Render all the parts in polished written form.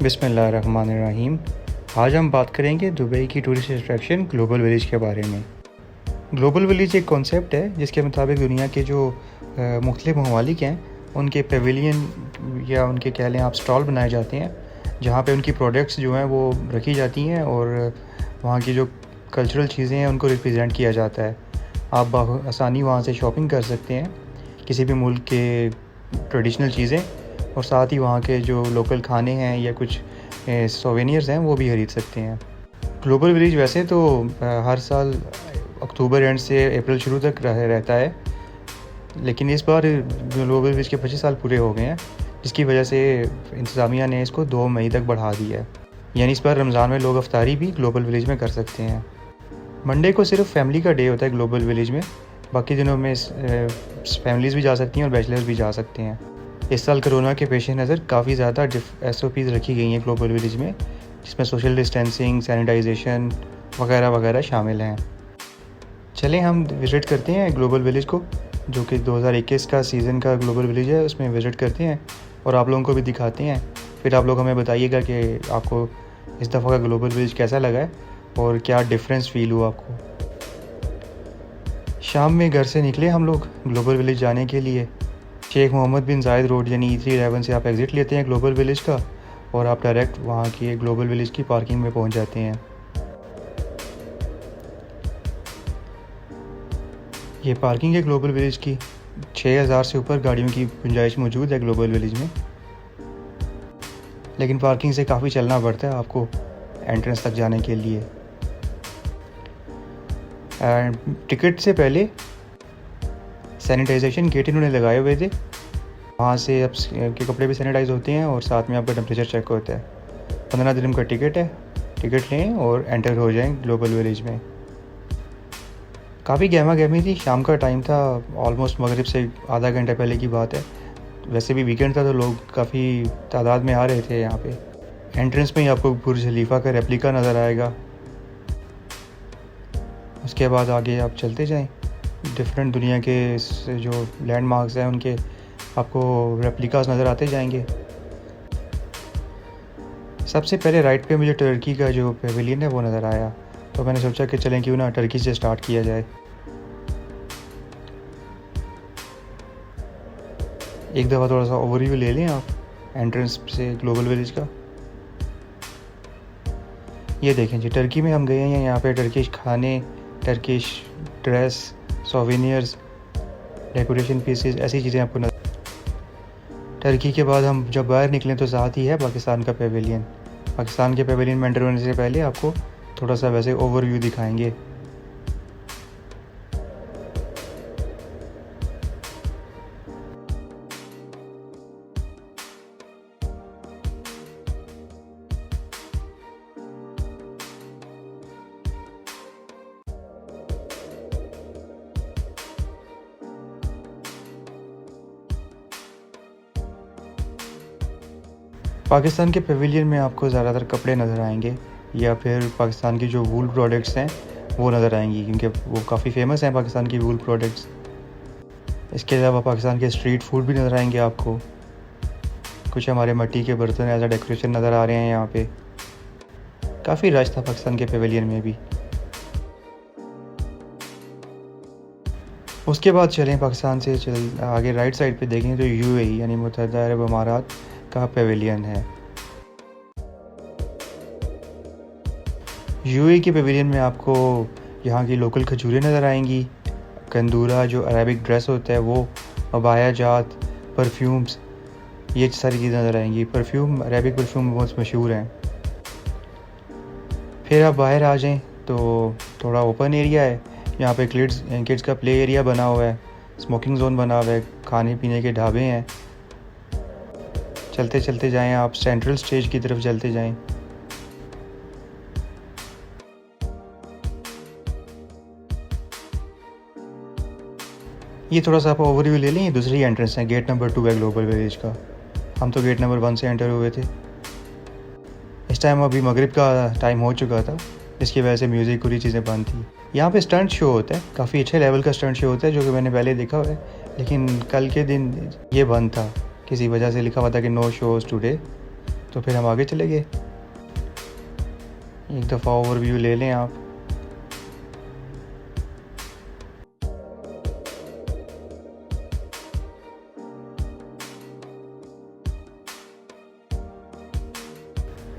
बिस्मिल्लाहिर्रहमानिर्रहीम। आज हम बात करेंगे दुबई की टूरिस्ट अट्रैक्शन ग्लोबल विलेज के बारे में। ग्लोबल विलेज एक कॉन्सेप्ट है जिसके मुताबिक दुनिया के जो मुख्तलिफ ममालिक हैं उनके पेविलियन या उनके कह लें आप स्टॉल बनाए जाते हैं, जहाँ पे उनकी प्रोडक्ट्स जो हैं वो रखी जाती हैं और वहाँ की जो कल्चरल चीज़ें हैं उनको रिप्रेजेंट किया जाता है। आप आसानी वहाँ से शॉपिंग कर सकते हैं किसी भी मुल्क के ट्रेडिशनल चीज़ें, और साथ ही वहाँ के जो लोकल खाने हैं या कुछ सोवेनियर्स हैं वो भी खरीद सकते हैं। ग्लोबल विलेज वैसे तो हर साल अक्टूबर एंड से अप्रैल शुरू तक रहता है, लेकिन इस बार ग्लोबल विलेज के 25 साल पूरे हो गए हैं, जिसकी वजह से इंतज़ामिया ने इसको 2 मई तक बढ़ा दिया है। यानी इस बार रमज़ान में लोग अफ्तारी भी ग्लोबल विलेज में कर सकते हैं। मंडे को सिर्फ फैमिली का डे होता है ग्लोबल विलेज में, बाकी दिनों में फैमिलीज़ भी जा सकती हैं और बैचलर्स भी जा सकते हैं। इस साल कोरोना के पेश नज़र काफ़ी ज़्यादा SOPs रखी गई हैं ग्लोबल विलेज में, जिसमें सोशल डिस्टेंसिंग, सैनिटाइजेशन वगैरह वगैरह शामिल हैं। चलें हम विज़िट करते हैं ग्लोबल विलेज को, जो कि 2021 का सीज़न का ग्लोबल विलेज है, उसमें विज़िट करते हैं और आप लोगों को भी दिखाते हैं। फिर आप लोग हमें बताइएगा कि आपको इस दफ़ा का ग्लोबल विलेज कैसा लगा है और क्या डिफरेंस फ़ील हुआ आपको। शाम में घर से निकले हम लोग ग्लोबल विलेज जाने के लिए। शेख मोहम्मद बिन जायद रोड यानी E311 से आप एग्ज़िट लेते हैं ग्लोबल विलेज का और आप डायरेक्ट वहाँ की ग्लोबल विलेज की पार्किंग में पहुँच जाते हैं। ये पार्किंग है ग्लोबल विलेज की। 6000 से ऊपर गाड़ियों की गुंजाइश मौजूद है ग्लोबल विलेज में, लेकिन पार्किंग से काफ़ी चलना पड़ता है आपको एंट्रेंस तक जाने के लिए। टिकट से पहले सैनिटाइजेशन गेट इन्होंने लगाए हुए थे, वहाँ से आपके कपड़े भी सैनिटाइज होते हैं और साथ में आपका टेम्परेचर चेक होता है। 15 दिन का टिकट है, टिकट लें और एंटर हो जाएं ग्लोबल विलेज में। काफ़ी गहमा गहमी थी, शाम का टाइम था, ऑलमोस्ट मगरिब से आधा घंटा पहले की बात है। वैसे भी वीकेंड था तो लोग काफ़ी तादाद में आ रहे थे यहाँ पे। एंट्रेंस में ही आपको बुर्ज खलीफा का रेप्लिका नज़र आएगा। उसके बाद आगे आप चलते जाएं, डिफरेंट दुनिया के जो लैंडमार्क्स हैं उनके आपको रेप्लिकास नज़र आते जाएंगे। सबसे पहले राइट पे मुझे टर्की का जो पेविलियन है वो नज़र आया, तो मैंने सोचा कि चलें क्यों ना टर्की से स्टार्ट किया जाए। एक दफ़ा थोड़ा सा ओवरव्यू ले लें आप एंट्रेंस से ग्लोबल विलेज का। ये देखें जी, टर्की में हम गए हैं। यहाँ पे टर्किश खाने, Turkish dress, souvenirs, decoration pieces, ऐसी चीज़ें आपको टर्की के बाद हम जब बाहर निकलें तो साथ ही है पाकिस्तान का पेविलियन। पाकिस्तान के पेविलियन में एंटर होने से पहले आपको थोड़ा सा वैसे ओवरव्यू दिखाएंगे। पाकिस्तान के पेविलियन में आपको ज़्यादातर कपड़े नज़र आएंगे या फिर पाकिस्तान की जो वूल प्रोडक्ट्स हैं वो नज़र आएंगी, क्योंकि वो काफ़ी फेमस हैं पाकिस्तान की वूल प्रोडक्ट्स। इसके अलावा पाकिस्तान के स्ट्रीट फूड भी नज़र आएंगे आपको। कुछ हमारे मिट्टी के बर्तन एज अ डेकोरेशन नज़र आ रहे हैं यहाँ पे। काफ़ी रश था पाकिस्तान के पेविलियन में भी। उसके बाद चलें पाकिस्तान से आगे राइट साइड पे देखें तो UAE यानी मुत्तहदा अरब अमारात का पेविलियन है। UAE के पेविलियन में आपको यहाँ की लोकल खजूरें नज़र आएंगी, कंदूरा जो अरेबिक ड्रेस होता है वो, अबाया जात, परफ्यूम्स, ये सारी चीज़ें नज़र आएंगी। परफ्यूम, अरेबिक परफ्यूम बहुत मशहूर हैं। फिर आप बाहर आ जाएं तो थोड़ा ओपन एरिया है, यहाँ पे किड्स का प्ले एरिया बना हुआ है, स्मोकिंग जोन बना हुआ है, खाने पीने के ढाबे हैं। चलते चलते जाएं आप सेंट्रल स्टेज की तरफ चलते जाएं। ये थोड़ा सा आप ओवरव्यू ले लें। ये दूसरी एंट्रेंस है, गेट नंबर 2 है ग्लोबल विलेज का। हम तो गेट नंबर 1 से एंटर हुए थे। इस टाइम अभी मगरिब का टाइम हो चुका था, जिसकी वजह से म्यूज़िक पूरी चीज़ें बंद थी। यहाँ पे स्टंट शो होता है, काफ़ी अच्छे लेवल का स्टंट शो होता है, जो कि मैंने पहले देखा हुआ है, लेकिन कल के दिन ये बंद था, किसी वजह से लिखा हुआ था कि नो शोज़ टुडे। तो फिर हम आगे चले गए। एक दफ़ा ओवरव्यू ले लें आप।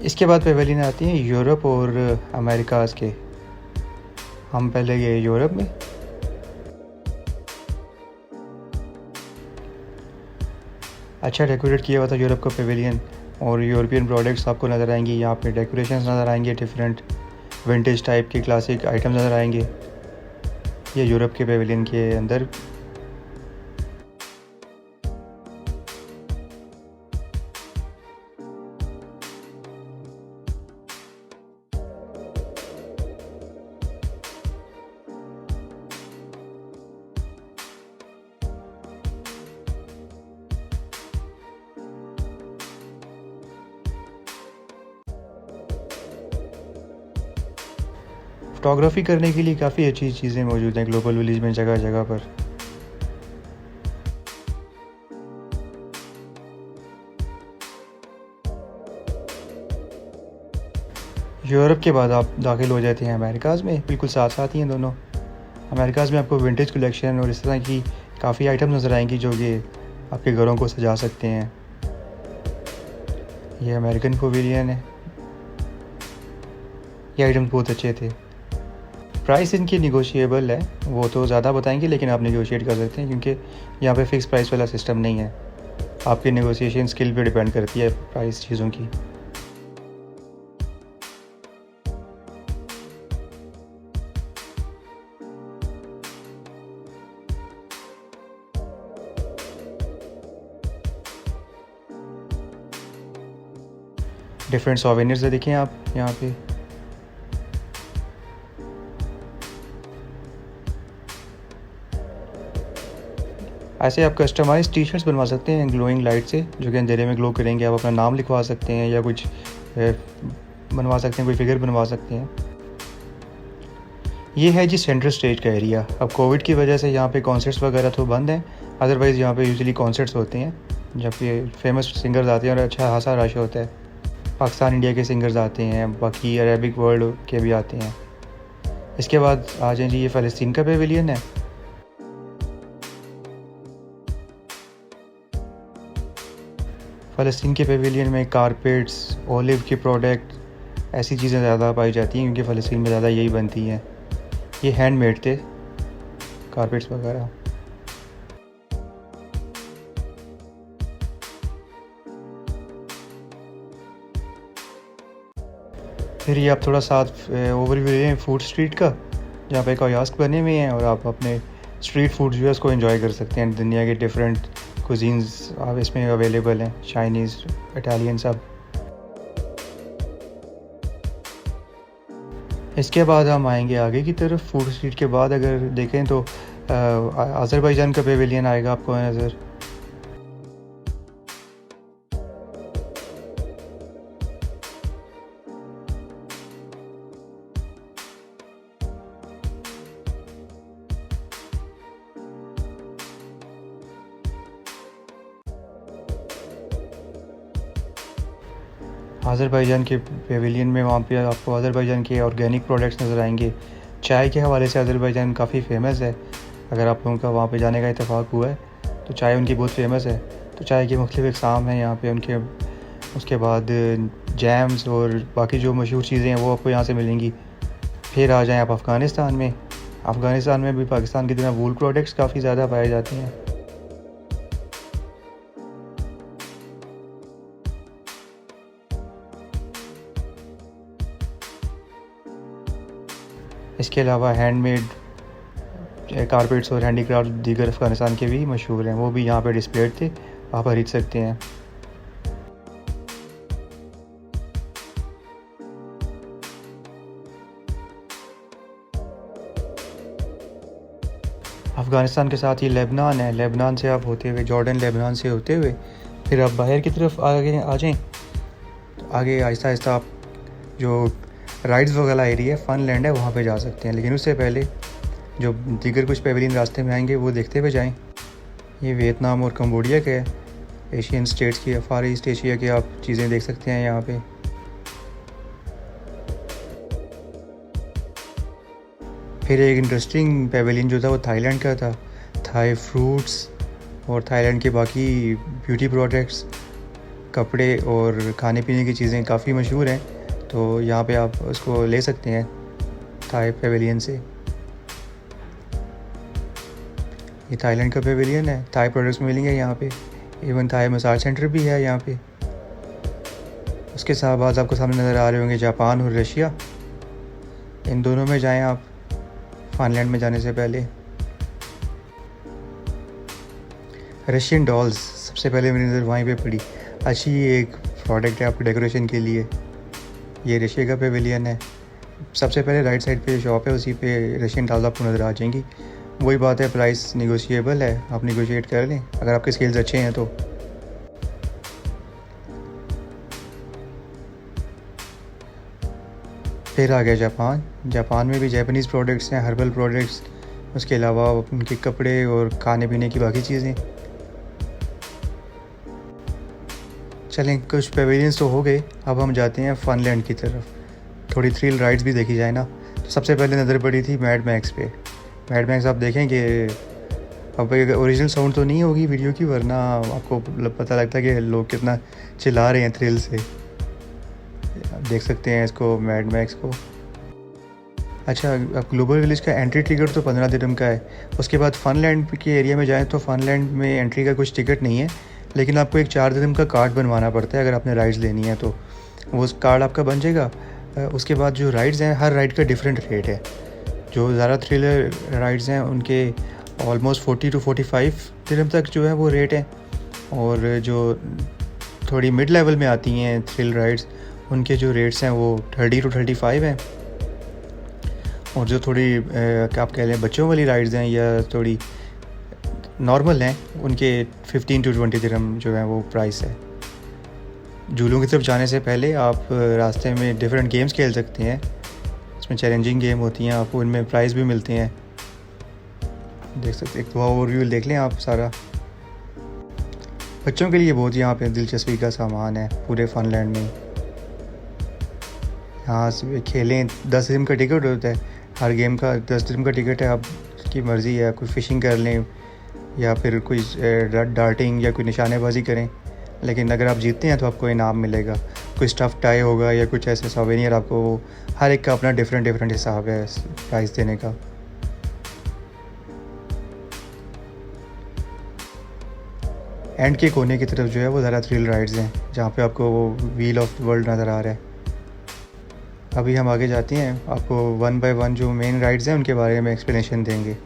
इसके बाद पेवेलियन आती हैं यूरोप और अमेरिकाज़ के। हम पहले गए यूरोप में। अच्छा डेकोरेट किया हुआ था यूरोप का पेवेलियन, और यूरोपियन प्रोडक्ट्स आपको नज़र आएंगी। यहाँ पे डेकोरेशंस नज़र आएंगे, डिफरेंट विंटेज टाइप के क्लासिक आइटम्स नज़र आएंगे। ये यूरोप के पेवेलियन के अंदर। फोटोग्राफी करने के लिए काफ़ी अच्छी चीज़ें मौजूद हैं ग्लोबल विलेज में, जगह जगह पर। यूरोप के बाद आप दाखिल हो जाते हैं अमेरिकाज़ में, बिल्कुल साथ साथ ही हैं दोनों। अमेरिकाज़ में आपको विंटेज कलेक्शन और इस तरह की काफ़ी आइटम नज़र आएंगी जो कि आपके घरों को सजा सकते हैं। ये अमेरिकन पेविलियन है। ये आइटम बहुत अच्छे थे। प्राइस इनकी निगोशिएबल है, वो तो ज़्यादा बताएंगे लेकिन आप निगोशिएट कर सकते हैं, क्योंकि यहाँ पे फ़िक्स प्राइस वाला सिस्टम नहीं है। आपकी निगोशिएशन स्किल पे डिपेंड करती है प्राइस चीज़ों की। डिफरेंट सोवेनियर्स देखें आप यहाँ पे। ऐसे आप कस्टमाइज टी शर्ट्स बनवा सकते हैं ग्लोइंग लाइट से, जो कि अंधेरे में ग्लो करेंगे। आप अपना नाम लिखवा सकते हैं या कुछ बनवा सकते हैं, कोई फिगर बनवा सकते हैं। ये है जी सेंट्रल स्टेज का एरिया। अब कोविड की वजह से यहाँ पे कॉन्सर्ट्स वगैरह तो बंद हैं, अदरवाइज़ यहाँ पे यूजुअली कॉन्सर्ट्स होते हैं जब ये फेमस सिंगर्स आते हैं और अच्छा खासा रश होता है। पाकिस्तान इंडिया के सिंगर्स आते हैं, बाकी अरेबिक वर्ल्ड के भी आते हैं। इसके बाद आ जाए जी, ये फ़लस्तीन का पेविलियन है। फ़लस्तीन के पेविलियन में कारपेट्स, ओलिव के प्रोडक्ट, ऐसी चीज़ें ज़्यादा पाई जाती हैं क्योंकि फ़लस्तीन में ज़्यादा यही बनती हैं। ये हैंडमेड थे कारपेट्स वगैरह। फिर ये आप थोड़ा साथ ओवरव्यू लें फूड स्ट्रीट का, जहाँ पे कियोस्क बने हुए हैं और आप अपने स्ट्रीट फूड जो है उसको एंजॉय कर सकते हैं। दुनिया के डिफरेंट कुजीन्स आप इसमें अवेलेबल हैं, चाइनीज़, इटालियन, सब। इसके बाद हम आएंगे आगे की तरफ। फूड स्ट्रीट के बाद अगर देखें तो अज़रबैजान का पेविलियन आएगा आपको नज़र। अज़रबैजान के पेविलियन में वहाँ पे आपको अज़रबैजान के ऑर्गेनिक प्रोडक्ट्स नज़र आएंगे। चाय के हवाले से अज़रबैजान काफ़ी फेमस है। अगर आप लोगों का वहाँ पे जाने का इत्तेफाक हुआ है तो चाय उनकी बहुत फेमस है। तो चाय के मुख्तलिफ़ इक़साम हैं यहाँ पे उनके। उसके बाद जैम्स और बाकी जो मशहूर चीज़ें हैं वो आपको यहाँ से मिलेंगी। फिर आ जाएँ आप अफ़गानिस्तान में। अफ़गानिस्तान में भी पाकिस्तान की तरह वूल प्रोडक्ट्स काफ़ी ज़्यादा पाए जाते हैं। इसके अलावा हैंडमेड कारपेट्स और हैंडीक्राफ्ट दीगर अफ़गानिस्तान के भी मशहूर हैं, वो भी यहाँ पे डिस्प्लेड थे, आप खरीद सकते हैं। अफ़गानिस्तान के साथ ही लेबनान है। लेबनान से आप होते हुए जॉर्डन, लेबनान से होते हुए फिर आप बाहर की तरफ आगे आ जाएँ। तो आगे आहिस्ता आहिस्ता आप जो राइड्स वगैरह एरिया फ़न लैंड है वहाँ पे जा सकते हैं, लेकिन उससे पहले जो दीगर कुछ पेविलियन रास्ते में आएंगे वो देखते हुए जाएं। ये वियतनाम और कंबोडिया का है। एशियन स्टेट्स की, फार ईस्ट एशिया की आप चीज़ें देख सकते हैं यहाँ पे। फिर एक इंटरेस्टिंग पेवेलियन जो था वो थाईलैंड का था। थाई फ्रूट्स और थाईलैंड के बाकी ब्यूटी प्रोडक्ट्स, कपड़े और खाने पीने की चीज़ें काफ़ी मशहूर हैं, तो यहाँ पे आप उसको ले सकते हैं थाई पेवेलियन से। ये थाईलैंड का पेवेलियन है, थाई प्रोडक्ट्स मिलेंगे यहाँ पे, इवन थाई मसाज सेंटर भी है यहाँ पे। उसके साथ बाद आपको सामने नज़र आ रहे होंगे जापान और रशिया। इन दोनों में जाएं आप फिनलैंड में जाने से पहले। रशियन डॉल्स सबसे पहले मेरी नज़र वहीं पे पड़ी। अच्छी एक प्रोडक्ट है आपके डेकोरेशन के लिए। ये रशिया का पेवेलियन है। सबसे पहले राइट साइड पे शॉप है, उसी पे रशियन डॉल्स आपको नज़र आ जाएंगी। वही बात है, प्राइस निगोशिएबल है, आप निगोशिएट कर लें अगर आपके स्किल्स अच्छे हैं तो। फिर आ गया जापान। जापान में भी जापानीज़ प्रोडक्ट्स हैं, हर्बल प्रोडक्ट्स, उसके अलावा उनके कपड़े और खाने पीने की बाकी चीज़ें। चलें, कुछ पेवेलियंस तो हो गए, अब हम जाते हैं फिनलैंड की तरफ। थोड़ी थ्रिल राइड्स भी देखी जाए ना। तो सबसे पहले नज़र पड़ी थी मैड मैक्स पे। मैड मैक्स आप देखेंगे, अब ओरिजिनल साउंड तो नहीं होगी वीडियो की, वरना आपको पता लगता है कि लोग कितना चिल्ला रहे हैं थ्रिल से। आप देख सकते हैं इसको, मैड मैक्स को। अच्छा, अब ग्लोबल विलेज का एंट्री टिकट तो 15 दिरहम का है। उसके बाद फिनलैंड के एरिया में जाएँ तो फिनलैंड में एंट्री का कुछ टिकट नहीं है, लेकिन आपको एक 4 दिरहम का कार्ड बनवाना पड़ता है अगर आपने राइड्स लेनी है तो। वो कार्ड आपका बन जाएगा। उसके बाद जो राइड्स हैं, हर राइड का डिफरेंट रेट है। जो ज़्यादा थ्रिलर राइड्स हैं उनके ऑलमोस्ट 40 to 45 दिरहम तक जो है वो रेट है, और जो थोड़ी मिड लेवल में आती हैं थ्रिल राइड्स, उनके जो रेट्स हैं वो 30 to 35 हैं। और जो थोड़ी आप कह लें बच्चों वाली राइड्स हैं या थोड़ी नॉर्मल हैं, उनके 15 to 20 दिरहम जो है वो प्राइस है। झूलों की तरफ जाने से पहले आप रास्ते में डिफरेंट गेम्स खेल सकते हैं। इसमें चैलेंजिंग गेम होती हैं, आपको इनमें प्राइज़ भी मिलते हैं। देख सकते, एक दो ओवरव्यू देख लें आप सारा। बच्चों के लिए बहुत यहाँ पे दिलचस्पी का सामान है पूरे फिनलैंड में। यहाँ से खेलें, 10 दिरहम का टिकट होता है हर गेम का। 10 दिरहम का टिकट है, आपकी मर्ज़ी है, कोई फ़िशिंग कर लें या फिर कोई डार्टिंग या कोई निशानेबाजी करें। लेकिन अगर आप जीतते हैं तो आपको इनाम मिलेगा, कोई स्टफ़ टाई होगा या कुछ ऐसे सॉवेनियर। आपको हर एक का अपना डिफरेंट हिसाब है प्राइस देने का। एंड के कोने की तरफ जो है वो ज़्यादा थ्रिल राइड्स हैं, जहाँ पे आपको वो व्हील ऑफ वर्ल्ड नज़र आ रहा है। अभी हम आगे जाते हैं, आपको 1 by 1 जो मेन राइड्स हैं उनके बारे में एक्सप्लेनेशन देंगे।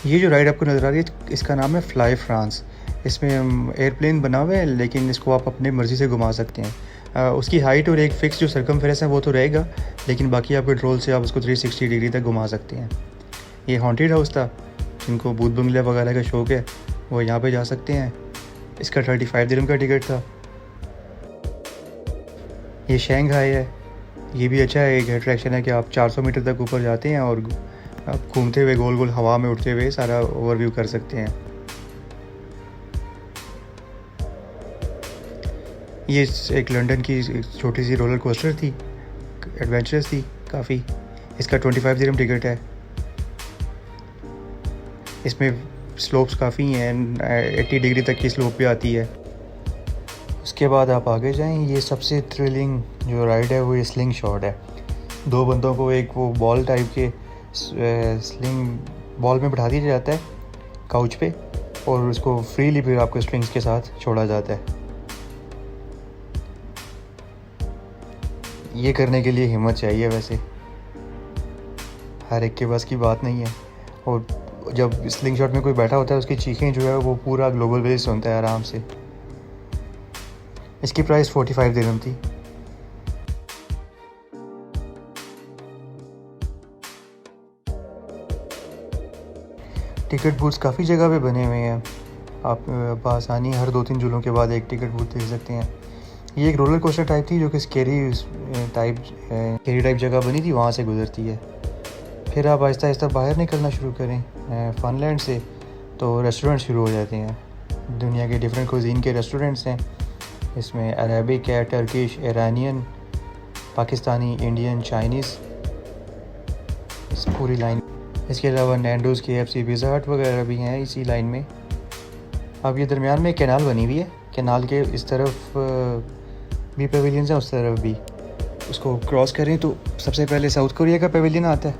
ये जो राइड आपको नज़र आ रही है, इसका नाम है फ्लाई फ्रांस। इसमें एयरप्लेन बना हुआ है, लेकिन इसको आप अपनी मर्ज़ी से घुमा सकते हैं। उसकी हाइट और एक फ़िक्स जो सरकमफेरेंस है वो तो रहेगा, लेकिन बाकी आप कंट्रोल से आप उसको 360 डिग्री तक घुमा सकते हैं। ये हॉन्टेड हाउस था, जिनको भूत बंगले वगैरह का शौक़ है वो यहाँ पे जा सकते हैं। इसका 35 दिरहम का टिकट था। ये शंघाई है, ये भी अच्छा है, एक अट्रैक्शन है कि आप 400 मीटर तक ऊपर जाते हैं और आप घूमते हुए गोल गोल हवा में उड़ते हुए सारा ओवरव्यू कर सकते हैं। ये एक लंदन की छोटी सी रोलर कोस्टर थी, एडवेंचरस थी काफ़ी। इसका 25 दिरहम टिकट है। इसमें स्लोप्स काफ़ी हैं, 80 डिग्री तक की स्लोप भी आती है। उसके बाद आप आगे जाएं, ये सबसे थ्रिलिंग जो राइड है वो ये स्लिंग शॉट है। 2 बंदों को एक वो बॉल टाइप के स्लिंग बॉल में बैठा दिया जाता है काउच पे, और उसको फ्रीली फिर आपको स्ट्रिंग्स के साथ छोड़ा जाता है। ये करने के लिए हिम्मत चाहिए, वैसे हर एक के बस की बात नहीं है। और जब स्लिंग शॉट में कोई बैठा होता है उसकी चीखें जो है वो पूरा ग्लोबल विलेज सुनता है आराम से। इसकी प्राइस 45 दिरहम थी। टिकट बूथ्स काफ़ी जगह पे बने हुए हैं, आप बआसानी हर 2-3 जुलों के बाद एक टिकट बूथ देख सकते हैं। ये एक रोलर कोस्टर टाइप थी जो कि स्केरी टाइप जगह बनी थी, वहाँ से गुजरती है। फिर आप आहिस्ता आहिस्ता बाहर निकलना शुरू करें फनलैंड से, तो रेस्टोरेंट शुरू हो जाते हैं। दुनिया के डिफरेंट कुजीन के रेस्टोरेंट्स हैं, इसमें अरबिक है, Turkish, Iranian, Pakistani, Indian, Chinese, इस पूरी लाइन। इसके अलावा नैंडोज़, KFC, पिज़्ज़ा हट वगैरह भी हैं इसी लाइन में। अब ये दरमियान में कैनाल बनी हुई है, कैनाल के इस तरफ भी पेविलियंस हैं, उस तरफ भी। उसको क्रॉस करें तो सबसे पहले साउथ कोरिया का पेविलियन आता है,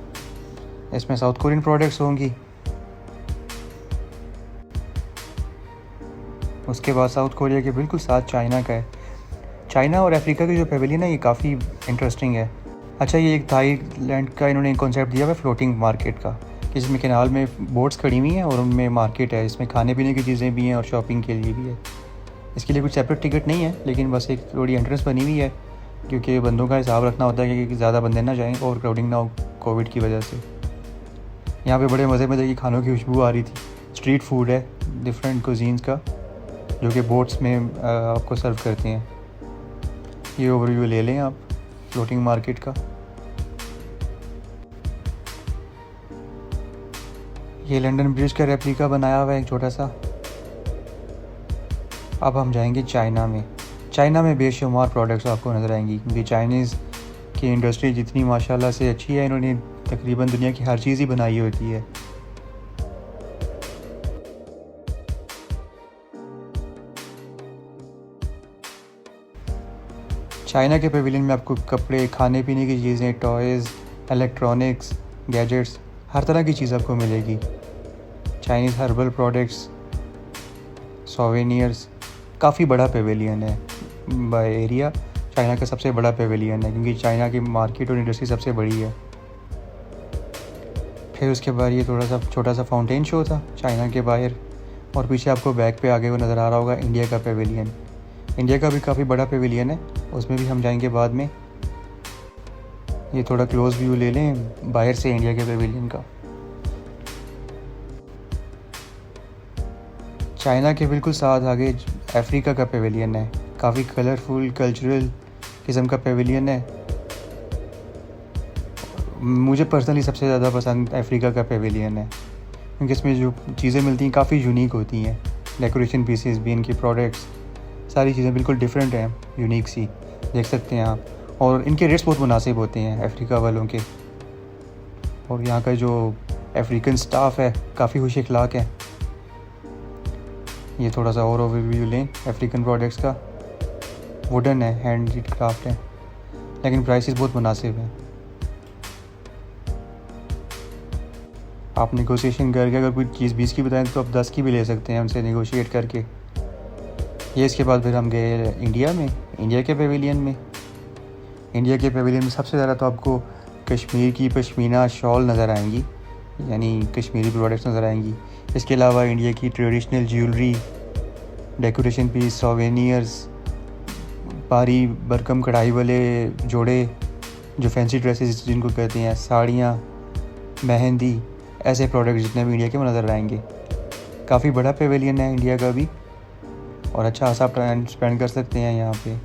इसमें साउथ कोरियन प्रोडक्ट्स होंगी। उसके बाद साउथ कोरिया के बिल्कुल साथ चाइना का है। चाइना और अफ्रीका की जो पेविलियन है ये काफ़ी इंटरेस्टिंग है। अच्छा, ये एक थाईलैंड का इन्होंने कॉन्सेप्ट दिया हुआ है फ्लोटिंग मार्केट का, कि जिसमें कैनाल में बोट्स खड़ी हुई हैं और उनमें मार्केट है, इसमें खाने पीने की चीज़ें भी हैं और शॉपिंग के लिए भी है। इसके लिए कुछ सेपरेट टिकट नहीं है, लेकिन बस एक थोड़ी एंट्रेंस बनी हुई है, क्योंकि बंदों का हिसाब रखना होता है कि ज़्यादा बंदे ना जाएँ और क्राउडिंग ना हो कोविड की वजह से। यहाँ पे बड़े मज़े की खानों की खुशबू आ रही थी। स्ट्रीट फूड है डिफरेंट कुजीन्स का, जो कि बोट्स में आपको सर्व करते हैं। ये ओवरव्यू ले लें आप फ्लोटिंग मार्केट का। ये लंदन ब्रिज का रेप्लिका बनाया हुआ है एक छोटा सा। अब हम जाएंगे चाइना में। चाइना में बेशुमार प्रोडक्ट्स आपको नज़र आएंगी, क्योंकि चाइनीज़ की इंडस्ट्री जितनी माशाल्लाह से अच्छी है, इन्होंने तकरीबन दुनिया की हर चीज़ ही बनाई होती है। चाइना के पेविलियन में आपको कपड़े, खाने पीने की चीज़ें, टॉयज़, इलेक्ट्रॉनिक्स, गैजेट्स, हर तरह की चीज़ आपको मिलेगी। चाइनीज़ हर्बल प्रोडक्ट्स, सोवेनियर्स, काफ़ी बड़ा पेविलियन है बाय एरिया। चाइना का सबसे बड़ा पेविलियन है, क्योंकि चाइना की मार्केट और इंडस्ट्री सबसे बड़ी है। फिर उसके बाद ये थोड़ा सा छोटा सा फाउंटेन शो था चाइना के बाहर, और पीछे आपको बैक पे आगे हुआ नज़र आ रहा होगा इंडिया का पेविलियन। इंडिया का भी काफ़ी बड़ा पेविलियन है, उसमें भी हम जाएंगे बाद में। ये थोड़ा क्लोज व्यू ले लें बाहर से इंडिया के पेविलियन का। चाइना के बिल्कुल साथ आगे अफ्रीका का पेविलियन है, काफ़ी कलरफुल कल्चरल किस्म का पेविलियन है। मुझे पर्सनली सबसे ज़्यादा पसंद अफ्रीका का पेविलियन है, क्योंकि इसमें जो चीज़ें मिलती हैं काफ़ी यूनिक होती हैं। डेकोरेशन पीसेस भी, इनकी प्रोडक्ट्स, सारी चीज़ें बिल्कुल डिफरेंट हैं, यूनिक सी देख सकते हैं आप। और इनके रेट्स बहुत मुनासिब होते हैं अफ्रीका वालों के। और यहाँ का जो अफ्रीकन स्टाफ है काफ़ी खुश अखलाक है। ये थोड़ा सा और ओवरव्यू लें अफ्रीकन प्रोडक्ट्स का। वुडन है, हैंड क्राफ्ट है, लेकिन प्राइसेस बहुत मुनासिब हैं। आप नेगोशिएशन करके अगर कोई चीज़ 20 की बताएं तो आप 10 की भी ले सकते हैं उनसे नेगोशिएट करके। ये इसके बाद फिर हम गए इंडिया में, इंडिया के पेविलियन में। इंडिया के पेविलियन में सबसे ज़्यादा तो आपको कश्मीर की पश्मीना शॉल नज़र आएंगी, यानी कश्मीरी प्रोडक्ट्स नज़र आएंगी। इसके अलावा इंडिया की traditional jewellery, decoration piece, souvenirs, भारी भरकम कढ़ाई वाले जोड़े, जो फैंसी ड्रेसेस जिनको कहते हैं, साड़ियाँ, मेहंदी, ऐसे प्रोडक्ट्स जितने भी इंडिया के वो नज़र आएंगे। काफ़ी बड़ा पेविलियन है इंडिया का भी, और अच्छा खासा टाइम स्पेंड कर सकते हैं यहाँ पे।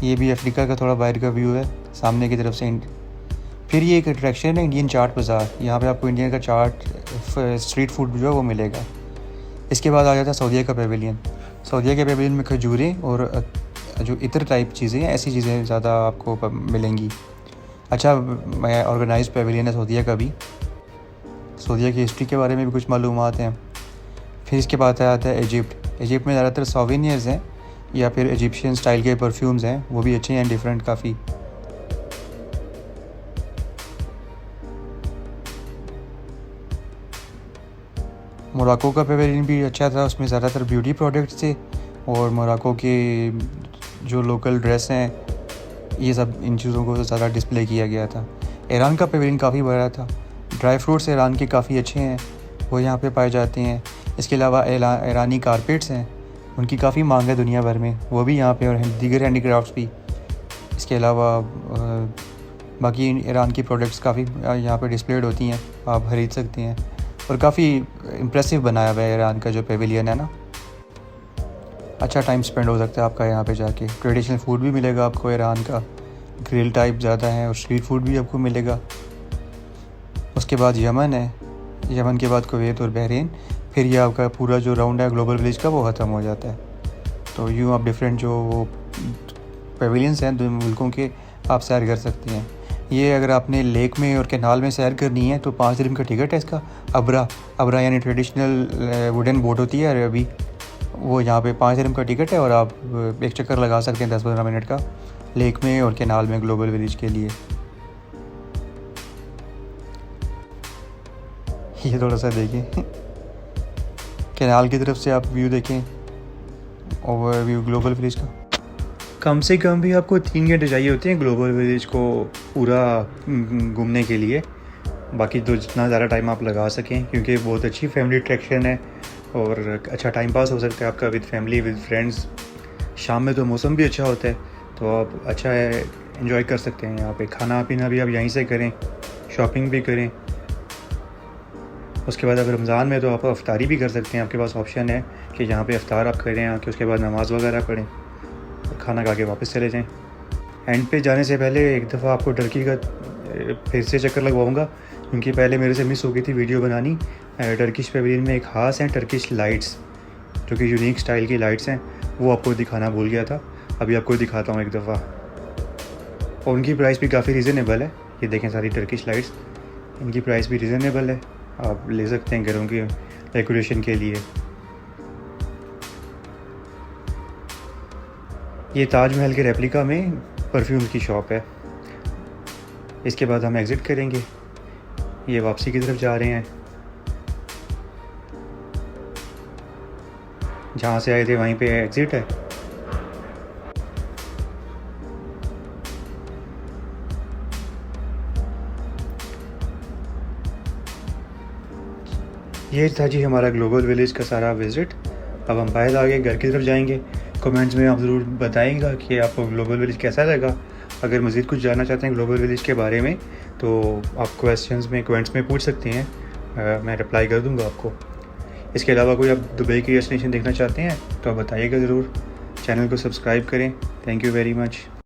ये भी अफ्रीका का थोड़ा बाहर का व्यू है सामने की तरफ से। फिर ये एक अट्रैक्शन है इंडियन चाट बाज़ार, यहाँ पे आपको इंडियन का चाट स्ट्रीट फूड जो है वो मिलेगा। इसके बाद आ जाता है सऊदीया का पेविलियन। सऊदीया के पेविलियन में खजूरें और जो इतर टाइप चीज़ें हैं, ऐसी चीज़ें ज़्यादा आपको मिलेंगी। अच्छा, मैं ऑर्गेनाइज पेविलियन है सऊदीया का भी। सऊदीया की हिस्ट्री के बारे में भी कुछ मालूमात हैं। फिर इसके बाद आता है इजिप्ट। इजिप्ट में ज़्यादातर सोवेनियर्स हैं या फिर इजिप्शियन स्टाइल के परफ्यूम्स हैं, वो भी अच्छे हैं, डिफरेंट काफ़ी। मोरक्को का पेविलियन भी अच्छा था, उसमें ज़्यादातर ब्यूटी प्रोडक्ट्स थे और मोरक्को के जो लोकल ड्रेस हैं, ये सब इन चीज़ों को ज़्यादा डिस्प्ले किया गया था। ईरान का पेविलियन काफ़ी बड़ा था, ड्राई फ्रूट्स ईरान के काफ़ी अच्छे हैं, वो यहाँ पे पाए जाते हैं। इसके अलावा ईरानी कारपेट्स हैं, उनकी काफ़ी मांग है दुनिया भर में, वो भी यहाँ पे, और दीगर हैंडीक्राफ्ट्स भी। इसके अलावा बाकी ईरान की प्रोडक्ट्स काफ़ी यहाँ पे डिस्प्लेड होती हैं, आप खरीद सकते हैं। और काफ़ी इम्प्रेसिव बनाया हुआ है ईरान का जो पेविलियन है ना। अच्छा टाइम स्पेंड हो सकता है आपका यहाँ पे जाके। ट्रेडिशनल फूड भी मिलेगा आपको ईरान का, ग्रिल टाइप ज़्यादा है, और स्ट्रीट फूड भी आपको मिलेगा। उसके बाद यमन है, यमन के बाद कुवैत और बहरीन, फिर ये आपका पूरा जो राउंड है ग्लोबल विलेज का वो ख़त्म हो जाता है। तो यूँ आप डिफरेंट जो वो पेविलियंस हैं 2 मुल्कों के, आप सैर कर सकते हैं। ये अगर आपने लेक में और कैनाल में सैर करनी है तो 5 दिन का टिकट है इसका। अबरा यानी ट्रेडिशनल वुडन बोट होती है अभी, वो यहाँ पे 5 दिन का टिकट है, और आप एक चक्कर लगा सकते हैं 10-15 मिनट का लेक में और कैनाल में ग्लोबल विलेज के लिए। ये थोड़ा सा देखें कैनाल की तरफ से आप व्यू देखें, ओवर व्यू ग्लोबल विलेज का। कम से कम भी आपको 3 घंटे चाहिए होते हैं ग्लोबल विलेज को पूरा घूमने के लिए। बाकी तो जितना ज़्यादा टाइम आप लगा सकें, क्योंकि बहुत अच्छी फैमिली अट्रैक्शन है और अच्छा टाइम पास हो सकता है आपका विद फैमिली, विद फ्रेंड्स। शाम में तो मौसम भी अच्छा होता है, तो आप अच्छा एंजॉय कर सकते हैं यहाँ पे। खाना पीना भी आप यहीं से करें, शॉपिंग भी करें। उसके बाद अगर रमज़ान में तो आप अफ्तारी भी कर सकते हैं, आपके पास ऑप्शन है कि यहाँ पे अफ्तार आप करें आके, उसके बाद नमाज़ वगैरह पढ़ें और खाना खा के वापस चले जाएं। एंड पे जाने से पहले एक दफ़ा आपको टर्की का फिर से चक्कर लगवाऊंगा, क्योंकि पहले मेरे से मिस हो गई थी वीडियो बनानी। टर्किश पेविलियन में एक ख़ास हैं टर्किश लाइट्स, जो कि यूनिक स्टाइल की लाइट्स हैं, वो आपको दिखाना भूल गया था। अभी आपको दिखाता हूँ एक दफ़ा, और उनकी प्राइस भी काफ़ी रीज़नेबल है। ये देखें सारी टर्किश लाइट्स, इनकी प्राइस भी रीज़नेबल है, आप ले सकते हैं घरों की डेकोरेशन के लिए। ये ताजमहल के रेप्लिका में परफ्यूम की शॉप है। इसके बाद हम एग्ज़िट करेंगे, ये वापसी की तरफ जा रहे हैं। जहाँ से आए थे वहीं पे एग्ज़िट है। ये था जी हमारा ग्लोबल विलेज का सारा विज़िट। अब हम बाहर आगे घर की तरफ जाएंगे। कमेंट्स में आप ज़रूर बताएंगे कि आपको ग्लोबल विलेज कैसा लगा। अगर मज़ीद कुछ जानना चाहते हैं ग्लोबल विलेज के बारे में तो आप कमेंट्स में पूछ सकते हैं, मैं रिप्लाई कर दूंगा आपको। इसके अलावा कोई आप दुबई की डेस्टिनेशन देखना चाहते हैं तो आप बताइएगा ज़रूर। चैनल को सब्सक्राइब करें। Thank you very much.